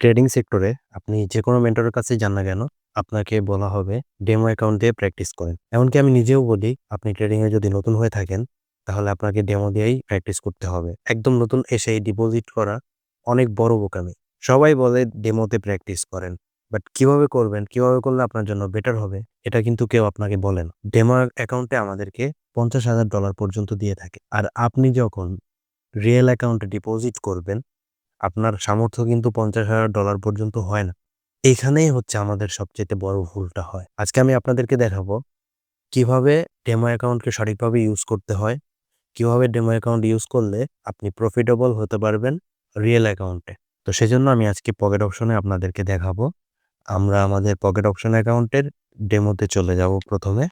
Trading সেক্টরে আপনি যে কোনো মেন্টরের কাছেই যান না কেন, আপনাকে বলা হবে ডেমো অ্যাকাউন্ট দিয়ে প্র্যাকটিস করেন। এমনকি আমি নিজেও বলি, আপনি ট্রেডিংয়ে যদি নতুন হয়ে থাকেন, তাহলে আপনাকে ডেমো দিয়েই প্র্যাকটিস করতে হবে। একদম নতুন এসেই ডিপোজিট করা অনেক বড় বোকামি। সবাই বলে ডেমোতে প্র্যাকটিস করেন। বাট কিভাবে করবেন, কিভাবে করলে আপনার জন্য বেটার হবে, এটা কিন্তু কেউ আপনাকে বলে না। ডেমো অ্যাকাউন্টে আমাদেরকে $50,000 পর্যন্ত দিয়ে থাকে। আর আপনি যখন রিয়েল অ্যাকাউন্টে ডিপোজিট করবেন, আপনার সামর্থ্য কিন্তু $50,000 পর্যন্ত হয় না। এখানেই হচ্ছে আমাদের সবচাইতে বড় ভুলটা হয়। আজকে আমি আপনাদেরকে দেখাবো কিভাবে ডেমো অ্যাকাউন্টকে সঠিকভাবে ইউজ করতে হয়, কিভাবে ডেমো অ্যাকাউন্ট ইউজ করলে আপনি প্রফিটেবল হতে পারবেন রিয়েল অ্যাকাউন্টে। তো সেজন্য আমি আজকে পকেট অপশনে আপনাদেরকে দেখাবো। আমরা আমাদের পকেট অপশন অ্যাকাউন্টের ডেমোতে চলে যাব প্রথমে।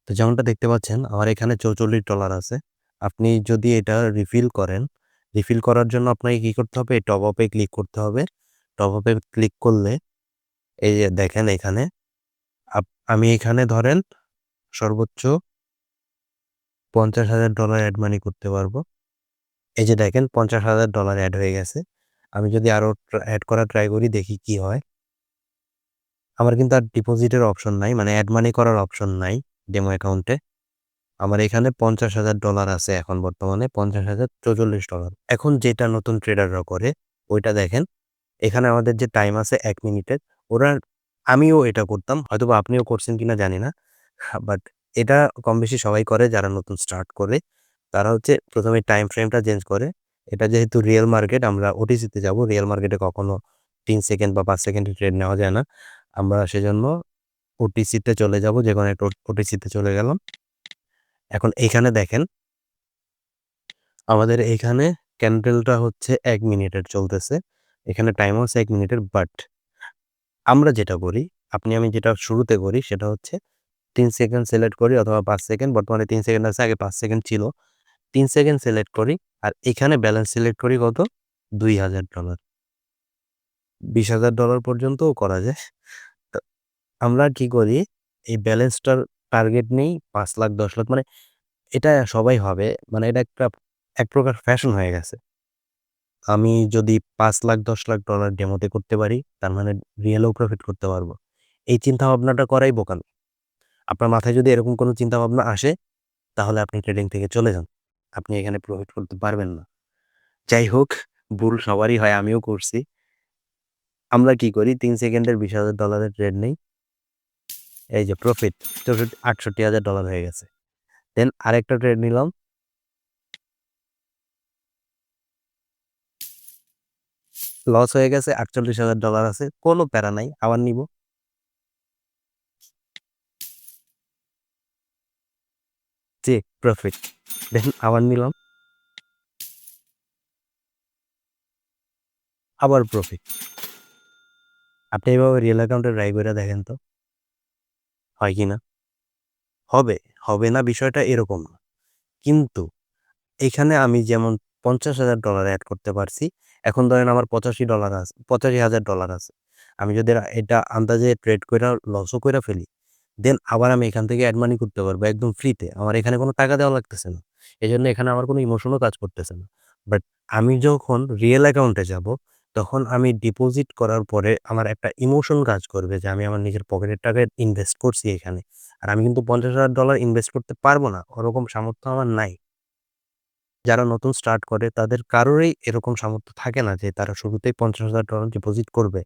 তো যেমনটা দেখতে পাচ্ছেন আমার এখানে $44 আছে। আপনি যদি এটা রিফিল করেন, রিফিল করার জন্য আপনাকে কি করতে হবে? টপ আপে ক্লিক করতে হবে। টপ আপে ক্লিক করলে এই যে দেখেন এখানে আমি এখানে ধরেন সর্বোচ্চ $50,000 অ্যাড মানি করতে পারবো। এই যে দেখেন $50,000 অ্যাড হয়ে গেছে। আমি যদি আরো অ্যাড করা ট্রাই করি, দেখি কি হয়। আমার কিন্তু আর ডিপোজিটের অপশন নাই, মানে অ্যাড মানি করার অপশন নাই ডেমো অ্যাকাউন্টে। আমার এখানে $50,000 আছে এখন বর্তমানে $50,044। এখন যেটা নতুন ট্রেডাররা করে ওইটা দেখেন। এখানে আমাদের যে টাইম আছে 1 মিনিটের, ওরা আমিও এটা করতাম। হয়তোবা আপনিও করছেন কিনা জানি না। বাট এটা কম বেশি সবাই করে যারা নতুন স্টার্ট করে। তারা হচ্ছে প্রথমে টাইম ফ্রেমটা চেঞ্জ করে। এটা যেহেতু রিয়েল মার্কেট, আমরা ওটিসিতে যাব। রিয়েল মার্কেটে কখনো 3 সেকেন্ড বা 5 সেকেন্ডের ট্রেড নেওয়া যায় না। আমরা সেজন্য ওটিসিতে চলে যাব। যেকোনো একটা ওটিসিতে চলে গেলাম। এখন এইখানে দেখেন আমাদের এইখানে ক্যান্ডেলটা হচ্ছে 1 মিনিটের চলতেছে। এখানে টাইমও আছে 1 মিনিটের। বাট আমরা যেটা করি, আমি যেটা শুরুতে করি সেটা হচ্ছে 3 সেকেন্ড সিলেক্ট করি অথবা 5 সেকেন্ড। বর্তমানে 3 সেকেন্ড আছে, আগে 5 সেকেন্ড ছিল। 3 সেকেন্ড সিলেক্ট করি আর এখানে ব্যালেন্স সিলেক্ট করি কত? $2,000। $20,000 পর্যন্তও করা যায়। তো আমরা কি করি, এই ব্যালেন্সটার টার্গেট নেই 5 লাখ 10 লাখ, মানে এটা সবাই হবে, মানে এটা এক প্রকার ফ্যাশন হয়ে গেছে। আমি যদি 5 লাখ 10 লাখ ডলার ডেমোতে করতে পারি, তার মানে রিয়েলেও প্রফিট করতে পারবো। এই চিন্তা ভাবনাটা করাই বোকামি। আপনার মাথায় যদি এরকম কোনো চিন্তা ভাবনা আসে, তাহলে আপনি ট্রেডিং থেকে চলে যান। আপনি এখানে প্রফিট করতে পারবেন না। যাই হোক, ভুল সবারই হয়, আমিও করছি। আমরা কি করি, 3 সেকেন্ডের $20,000 ট্রেড নেই। এই যে প্রফিট $68,000 হয়ে গেছে। দেন আরেকটা ট্রেড নিলাম। লস হয়ে গেছে, $48,000 আছে। কোনো প্যারা নাই, আবার নিব। যে প্রফিট। দেখেন আবার নিলাম, আবার প্রফিট। আপনি এভাবে রিয়েল অ্যাকাউন্টে ট্রাই করে দেখেন তো, হয় কিনা? হবে, হবে না বিষয়টা এরকম না। কিন্তু এখানে আমি যেমন $50,000 অ্যাড করতে পারছি, এখন ধরেন আমার $85 আছে, $85,000 আছে। আমি যদি এটা আন্দাজে ট্রেড কইরা লসও কইরা ফেলি, দেন আবার আমি এখান থেকে অ্যাড মানি করতে পারবো একদম ফ্রিতে। আমার এখানে কোনো টাকা দেওয়া লাগতেছে না। এজন্য এখানে আমার কোনো ইমোশনও কাজ করতেছে না। বাট আমি যখন রিয়েল অ্যাকাউন্টে যাব, তখন আমি ডিপোজিট করার পরে আমার একটা ইমোশন কাজ করবে যে আমি আমার নিজের পকেটের টাকা ইনভেস্ট করছি এখানে। আর আমি কিন্তু $50,000 ইনভেস্ট করতে পারবো না। ওরকম সামর্থ্য আমার নাই। যারা নতুন স্টার্ট করে তাদের কারোরই এরকম সামর্থ্য থাকে না যে তারা শুরুতেই $50,000 ডিপোজিট করবে।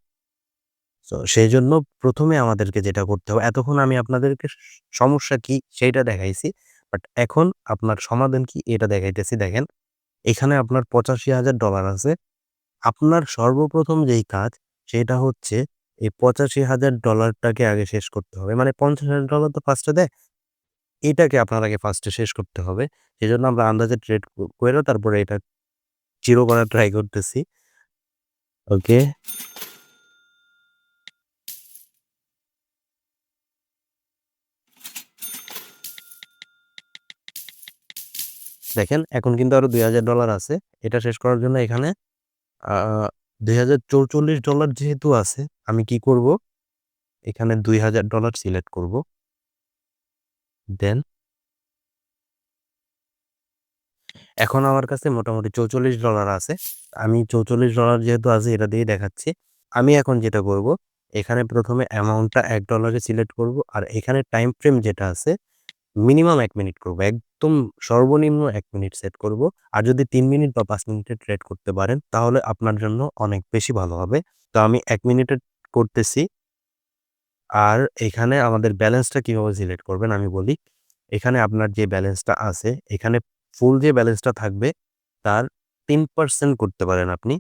সো সেজন্য ১ম এ আমাদেরকে যেটা করতে হবে, এতক্ষণ আমি আপনাদেরকে সমস্যা কি সেইটা দেখাইছি। বাট এখন আপনার সমাধান কি এটা দেখাইতেছি। দেখেন, এখানে আপনার $85,000 আছে। আপনার সর্বপ্রথম যেই কাজ সেটা হচ্ছে এই $85,000 টাকে আগে শেষ করতে হবে। মানে $50,000 তো ফার্স্ট এ দেয়, এটাকে আপনার আগে ফার্স্ট এ শেষ করতে হবে। সেজন্য আমরা আন্দাজে ট্রেড কইরা তারপরে এটা জিরো করার ট্রাই করতেছি। ওকে? দেখেন এখন কিন্তু আরো $2,000 আছে। এটা শেষ করার জন্য এখানে আ $2,044 যেহেতু আছে, আমি কি করব? এখানে $2,000 সিলেক্ট করব। দেন এখন আমার কাছে মোটামুটি $44 আছে। আমি $44 যেহেতু আছে এটা দিয়েই দেখাচ্ছি। আমি এখন যেটা করব, এখানে ১ম এ অ্যামাউন্টটা $1 এ সিলেক্ট করব। আর এখানে টাইম ফ্রেম যেটা আছে মিনিমাম ১ মিনিট করব। একদম সর্বনিম্ন ১ মিনিট সেট করব। আর যদি ৩ মিনিট বা ৫ মিনিটে ট্রেড করতে পারেন তাহলে আপনার জন্য অনেক বেশি ভালো হবে। তো আমি ১ মিনিটে করতেছি। আর এখানে আমাদের ব্যালেন্সটা কিভাবে সিলেক্ট করবেন আমি বলি। এখানে আপনার যে ব্যালেন্সটা আছে, এখানে ফুল যে ব্যালেন্সটা থাকবে তার ৩% করতে পারেন আপনি।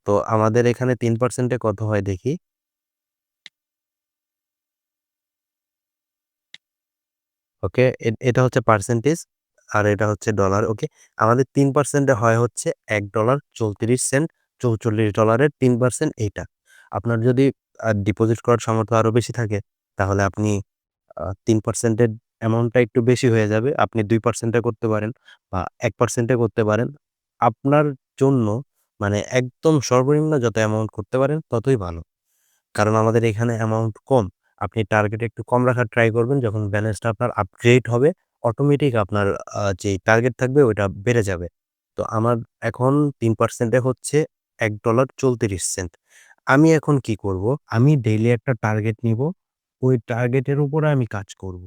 তো আমাদের এখানে ৩% এ কত হয় দেখি। ওকে, এটা হচ্ছে পার্সেন্টেজ আর এটা হচ্ছে ডলার। ওকে, আমাদের ৩% এ হয় হচ্ছে $১.৩৪ $৪৪ এর ৩% এইটা। আপনার যদি ডিপোজিট করার সামর্থ্য আরো বেশি থাকে তাহলে আপনি ৩% এর অ্যামাউন্টটা একটু বেশি হয়ে যাবে। আপনি 2% এ করতে পারেন বা 1% এ করতে পারেন। আপনার জন্য মানে একদম সর্বনিম্ন যত অ্যামাউন্ট করতে পারেন ততই ভালো। কারণ আমাদের এখানে অ্যামাউন্ট কম। আপনি টার্গেট একটু কম রাখার ট্রাই করবেন। যখন ব্যালেন্সটা আপনার আপগ্রেড হবে, অটোমেটিক আপনার যেই টার্গেট থাকবে ওইটা বেড়ে যাবে। তো আমার এখন ৩% এ হচ্ছে $১.৩৪। আমি এখন কি করব? আমি ডেইলি একটা টার্গেট নিব। ওই টার্গেটের উপরে আমি কাজ করব।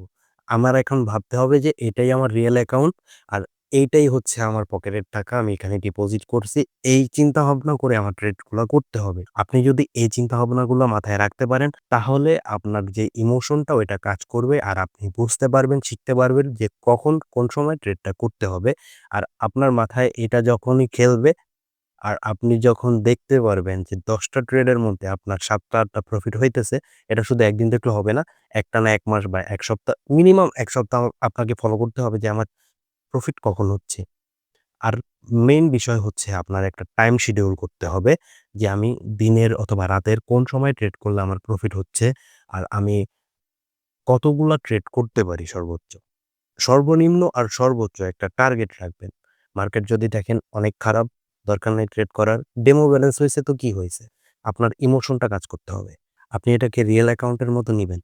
আমার এখন ভাবতে হবে যে এটাই আমার রিয়েল অ্যাকাউন্ট আর এইটাই হচ্ছে আমার পকেটের টাকা। আমি এখানে ডিপোজিট করছি। এই চিন্তা ভাবনা করে আমার ট্রেডগুলা করতে হবে। আপনি যদি এই চিন্তা ভাবনাগুলো মাথায় রাখতে পারেন, তাহলে আপনার যে ইমোশনটা ওইটা কাজ করবে আর আপনি বুঝতে পারবেন, শিখতে পারবেন যে কখন কোন সময় ট্রেডটা করতে হবে। আর আপনার মাথায় এটা যখনই খেলবে আর আপনি যখন দেখতে পারবেন যে ১০ টা ট্রেডের মধ্যে আপনার ৭ টা ৮ টা প্রফিট হইতেছে, এটা শুধু একদিন দেখলে হবে না। একটানা ১ মাস বা ১ সপ্তাহ মিনিমাম ১ সপ্তাহ আপনাকে ফলো করতে হবে যে আমার প্রফিট কখন হচ্ছে। আর মেইন বিষয় হচ্ছে আপনার একটা টাইম শিডিউল করতে হবে যে আমি দিনের অথবা রাতের কোন সময় ট্রেড করলে আমার প্রফিট হচ্ছে আর আমি কতগুলা ট্রেড করতে পারি সর্বোচ্চ। সর্বনিম্ন আর সর্বোচ্চ একটা টার্গেট রাখবেন। মার্কেট যদি দেখেন অনেক খারাপ, দরকার নেই ট্রেড করার। ডেমো ব্যালেন্স হইছে তো কি হইছে? আপনার ইমোশনটা কাজ করতে হবে। আপনি এটাকে রিয়েল অ্যাকাউন্টের মতো নিবেন।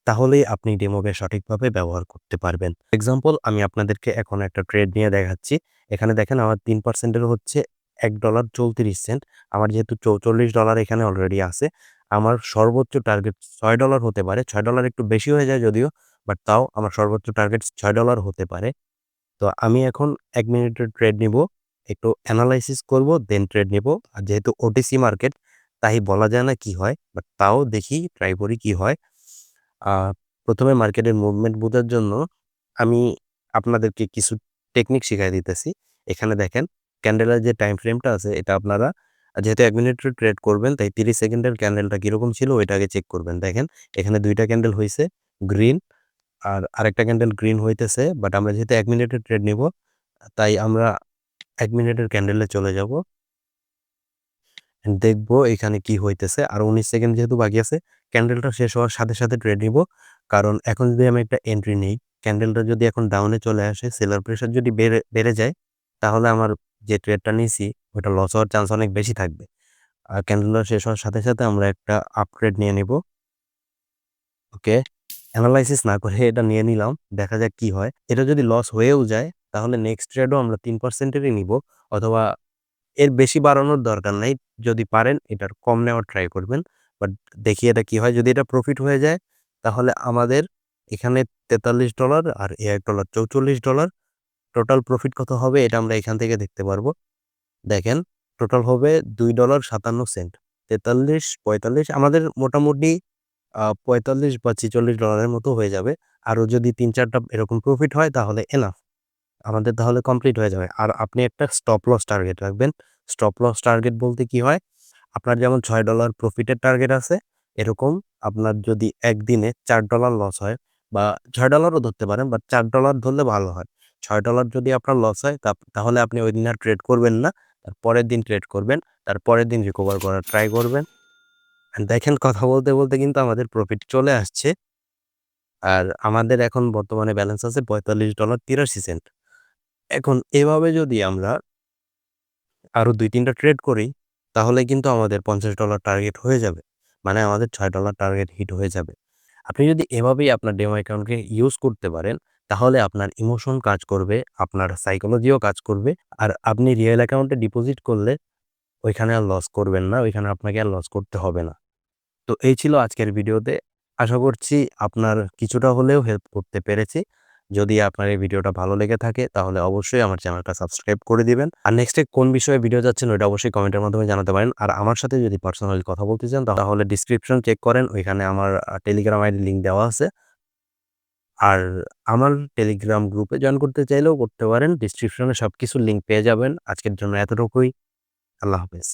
তাহলেই আপনি ডেমোকে সঠিকভাবে ব্যবহার করতে পারবেন। এক্সাম্পল আমি আপনাদেরকে এখন একটা ট্রেড নিয়ে দেখাচ্ছি। এখানে দেখেন আমার ৩% এর হচ্ছে $১.৩৪। আমার যেহেতু $৪৪ এখানে অলরেডি আছে, আমার সর্বোচ্চ টার্গেট $৬ হতে পারে। $৬ একটু বেশি হয়ে যায় যদিও। বাট তাও আমার সর্বোচ্চ টার্গেট $৬ হতে পারে। তো আমি এখন ১ মিনিটের ট্রেড নিবো। একটু এনালাইসিস করব, দেন ট্রেড নিবো। আর যেহেতু ওটিসি মার্কেট, তাই বলা যায় না কি হয়। বাট তাও দেখি, ট্রাই করি কি হয়। আ ১ম এ মার্কেটের মুভমেন্ট বোঝার জন্য আমি আপনাদেরকে কিছু টেকনিক শিখাই দিতেছি। এখানে দেখেন ক্যান্ডেলের যে টাইম ফ্রেমটা আছে এটা আপনারা যেহেতু ১ মিনিটের ট্রেড করবেন তাই ৩০ সেকেন্ডের ক্যান্ডেলটা কিরকম ছিল ওইটা আগে চেক করবেন। দেখেন এখানে ২ টা ক্যান্ডেল হইছে গ্রিন আর আরেকটা ক্যান্ডেল গ্রিন হইতেছে। বাট আমরা যেহেতু ১ মিনিটের ট্রেড নিবো, তাই আমরা ১ মিনিটের ক্যান্ডেলে চলে যাবো। দেখবো এখানে কি হইতেছে। আর ১৯ সেকেন্ড যেহেতু বাকি আছে, ক্যান্ডেলটা শেষ হওয়ার সাথে, সাথে ট্রেড নিবো। কারণ এখন যদি আমি একটা এন্ট্রি নেই, ক্যান্ডেলটা যদি এখন ডাউনে চলে আসে, সেলার প্রেশার যদি বেড়ে যায়, তাহলে আমার যে ট্রেডটা নিছি, ওটা লস হওয়ার চান্স অনেক বেশি থাকবে। আর ক্যান্ডেলটা শেষ হওয়ার সাথে, সাথে আমরা একটা আপ ট্রেড নিয়ে নিবো। ওকে? এনালাইসিস না করে এটা নিয়ে নিলাম। দেখা যাক কি হয়। এটা যদি লস হয়েও যায়, তাহলে নেক্সট ট্রেডও আমরা ৩% এরই নিবো অথবা এর বেশি বাড়ানোর দরকার নাই। যদি পারেন এটার কম নেওয়ার ট্রাই করবেন। বাট দেখি এটা কি হয়। যদি এটা প্রফিট হয়ে যায় তাহলে আমাদের এখানে $৪৩ আর এ $১ $৪৪। টোটাল প্রফিট কত হবে এটা আমরা এখান থেকে দেখতে পারবো। দেখেন টোটাল হবে $২.৫৭। ৪৩, ৪৫ আমাদের মোটামুটি ৪৫ বা $৪৬ এর মতো হয়ে যাবে। আরো যদি ৩-৪ টা এরকম প্রফিট হয় তাহলে এনাফ। আমাদের তাহলে কমপ্লিট হয়ে যাবে। আর আপনি একটা স্টপ লস টার্গেট রাখবেন। স্টপ লস টার্গেট বলতে কি হয়? আপনার যেমন $৬ প্রফিটের টার্গেট আছে, এরকম আপনার যদি একদিনে $৪ লস হয় বা $৬ ও ধরতে পারেন বাট $৪ ধরলে ভালো হয়। $৬ যদি আপনার লস হয় তাহলে আপনি ওইদিন আর ট্রেড করবেন না। তার পরের দিন ট্রেড করবেন। তার পরের দিন রিকভার করার ট্রাই করবেন। দেখেন কথা বলতে, বলতে কিন্তু আমাদের প্রফিট চলে আসছে। আর আমাদের এখন বর্তমানে ব্যালেন্স আছে $৪৫.৮৩। এখন এভাবে যদি আমরা আরো ২-৩ টা ট্রেড করি, তাহলে কিন্তু আমাদের $৫০ টার্গেট হয়ে যাবে। মানে আমাদের $৬ টার্গেট হিট হয়ে যাবে। আপনি যদি এভাবেই আপনার ডেমো অ্যাকাউন্টকে ইউজ করতে পারেন, তাহলে আপনার ইমোশন কাজ করবে, আপনার সাইকোলজিও কাজ করবে। আর আপনি রিয়েল অ্যাকাউন্টে ডিপোজিট করলে ওইখানে আর লস করবেন না, ওইখানে আপনাকে আর লস করতে হবে না। তো এই ছিল আজকের ভিডিওতে। আশা করছি আপনার কিছুটা হলেও হেল্প করতে পেরেছি। যদি আপনার এই ভিডিওটা ভালো লেগে থাকে তাহলে অবশ্যই আমার চ্যানেলটা সাবস্ক্রাইব করে দিবেন। আর নেক্সটে কোন বিষয়ে ভিডিও চাচ্ছেন ওইটা অবশ্যই কমেন্টের মাধ্যমে জানাতে পারেন। আর আমার সাথে যদি পার্সোনালি কথা বলতে চান তাহলে ডেসক্রিপশন চেক করেন, ওইখানে আমার টেলিগ্রাম আইডি লিঙ্ক দেওয়া আছে। আর আমার টেলিগ্রাম গ্রুপে জয়েন করতে চাইলেও করতে পারেন। ডেসক্রিপশনে সবকিছুর লিঙ্ক পেয়ে যাবেন। আজকের জন্য এতটুকুই। আল্লাহ হাফেজ।